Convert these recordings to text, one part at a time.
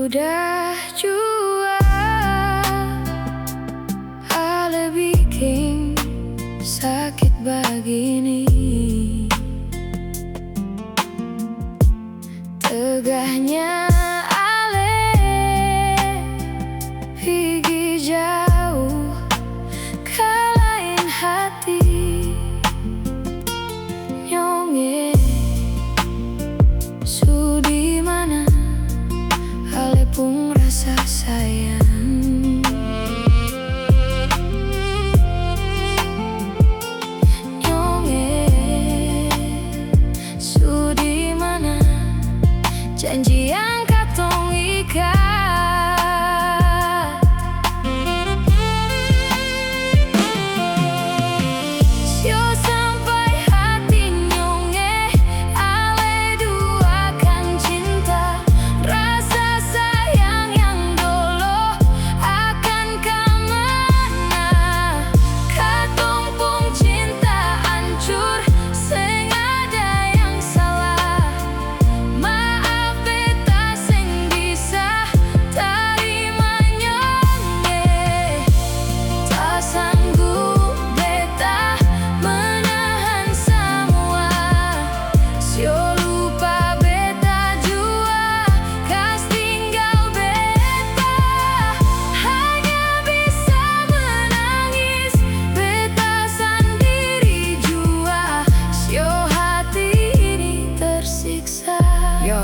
Udah jua ale bikin sakit begini. Tegahnya ale pergi jauh kalahin hati nyonge. Sudi mana ale pun rasa sayang nyonge. Sudi mana janji yang katong ikat. Sio sampai hati nyonge, ale dua kan cinta. Rasa sayang yang dulu akan kemana. Katong pun cinta hancur, seng ada yang salah. Maaf beta seng bisa terima nyonge. Tak sanggup beta menahan semua. Sio lupa beta jua kas tinggal beta. Hanya bisa menangis beta sendiri jua. Sio hati ini tersiksa. Yo,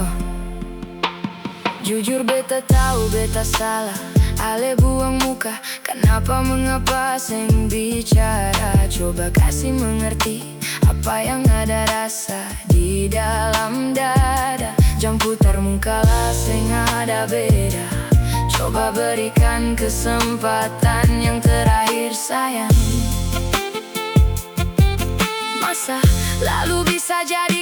jujur beta tahu beta salah. Ale buang muka, kenapa mengapa seng bicara. Coba kasih mengerti apa yang ada rasa di dalam dada. Jam putar muka lah seng ada beda. Coba berikan kesempatan yang terakhir sayang. Masa lalu bisa jadi